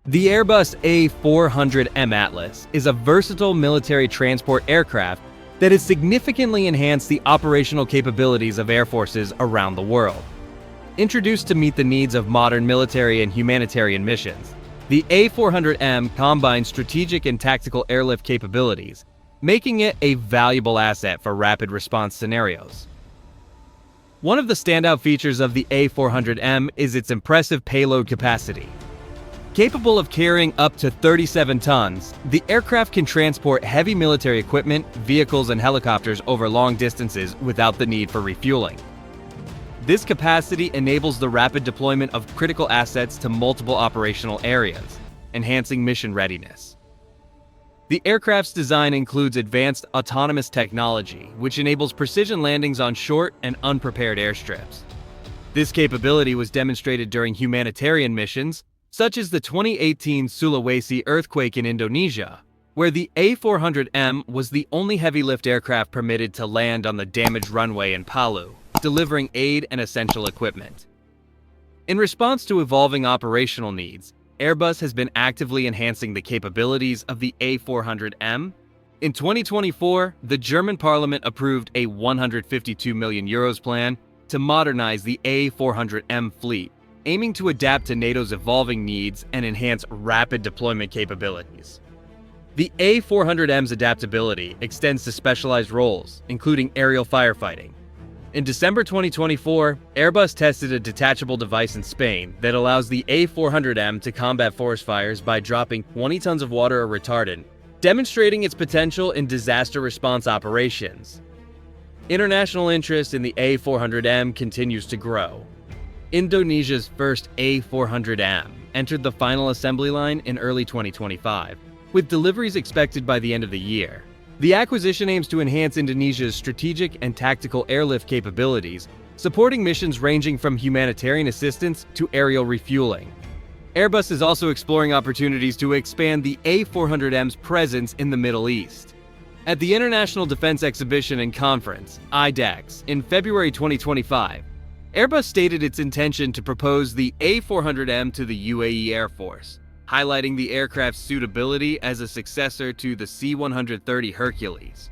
The Airbus A400M Atlas is a versatile military transport aircraft that has significantly enhanced the operational capabilities of air forces around the world. Introduced to meet the needs of modern military and humanitarian missions, the A400M combines strategic and tactical airlift capabilities, making it a valuable asset for rapid response scenarios. One of the standout features of the A400M is its impressive payload capacity. Capable of carrying up to 37 tons, the aircraft can transport heavy military equipment, vehicles, and helicopters over long distances without the need for refueling. This capacity enables the rapid deployment of critical assets to multiple operational areas, enhancing mission readiness. The aircraft's design includes advanced autonomous technology, which enables precision landings on short and unprepared airstrips. This capability was demonstrated during humanitarian missions, such as the 2018 Sulawesi earthquake in Indonesia, where the A400M was the only heavy-lift aircraft permitted to land on the damaged runway in Palu, delivering aid and essential equipment. In response to evolving operational needs, Airbus has been actively enhancing the capabilities of the A400M. In 2024, the German parliament approved a €152 million plan to modernize the A400M fleet, aiming to adapt to NATO's evolving needs and enhance rapid deployment capabilities. The A400M's adaptability extends to specialized roles, including aerial firefighting. In December 2024, Airbus tested a detachable device in Spain that allows the A400M to combat forest fires by dropping 20 tons of water or retardant, demonstrating its potential in disaster response operations. International interest in the A400M continues to grow. Indonesia's first A400M entered the final assembly line in early 2025, with deliveries expected by the end of the year. The acquisition aims to enhance Indonesia's strategic and tactical airlift capabilities, supporting missions ranging from humanitarian assistance to aerial refueling. Airbus is also exploring opportunities to expand the A400M's presence in the Middle East. At the International Defense Exhibition and Conference, IDEX, in February 2025, Airbus stated its intention to propose the A400M to the UAE Air Force, highlighting the aircraft's suitability as a successor to the C-130 Hercules.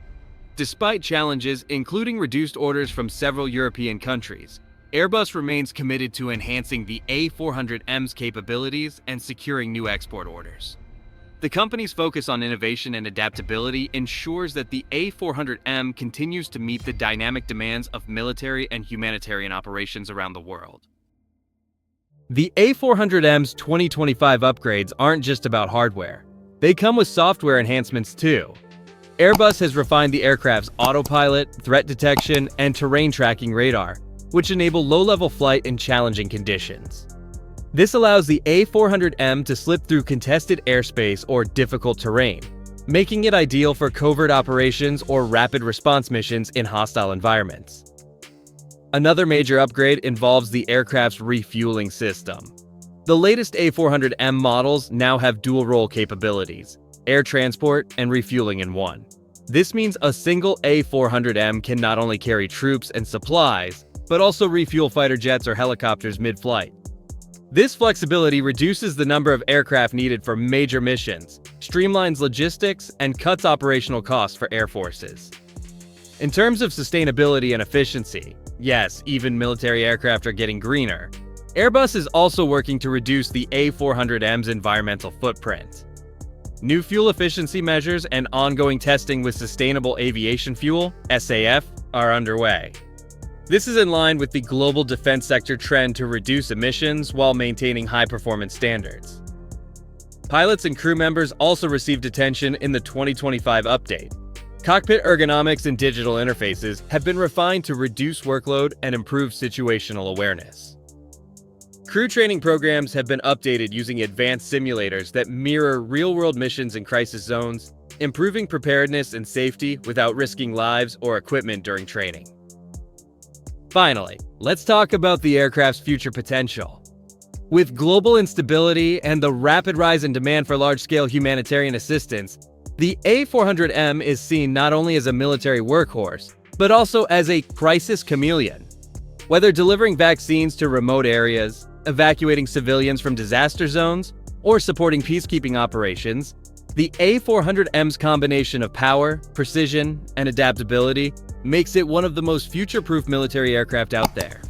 Despite challenges, including reduced orders from several European countries, Airbus remains committed to enhancing the A400M's capabilities and securing new export orders. The company's focus on innovation and adaptability ensures that the A400M continues to meet the dynamic demands of military and humanitarian operations around the world. The A400M's 2025 upgrades aren't just about hardware. They come with software enhancements too. Airbus has refined the aircraft's autopilot, threat detection, and terrain tracking radar, which enable low-level flight in challenging conditions. This allows the A400M to slip through contested airspace or difficult terrain, making it ideal for covert operations or rapid response missions in hostile environments. Another major upgrade involves the aircraft's refueling system. The latest A400M models now have dual-role capabilities, air transport and refueling in one. This means a single A400M can not only carry troops and supplies, but also refuel fighter jets or helicopters mid-flight. This flexibility reduces the number of aircraft needed for major missions, streamlines logistics, and cuts operational costs for air forces. In terms of sustainability and efficiency, yes, even military aircraft are getting greener. Airbus is also working to reduce the A400M's environmental footprint. New fuel efficiency measures and ongoing testing with sustainable aviation fuel, SAF, are underway. This is in line with the global defense sector trend to reduce emissions while maintaining high-performance standards. Pilots and crew members also received attention in the 2025 update. Cockpit ergonomics and digital interfaces have been refined to reduce workload and improve situational awareness. Crew training programs have been updated using advanced simulators that mirror real-world missions in crisis zones, improving preparedness and safety without risking lives or equipment during training. Finally, let's talk about the aircraft's future potential. With global instability and the rapid rise in demand for large-scale humanitarian assistance, the A400M is seen not only as a military workhorse, but also as a crisis chameleon. Whether delivering vaccines to remote areas, evacuating civilians from disaster zones, or supporting peacekeeping operations, the A400M's combination of power, precision, and adaptability makes it one of the most future-proof military aircraft out there.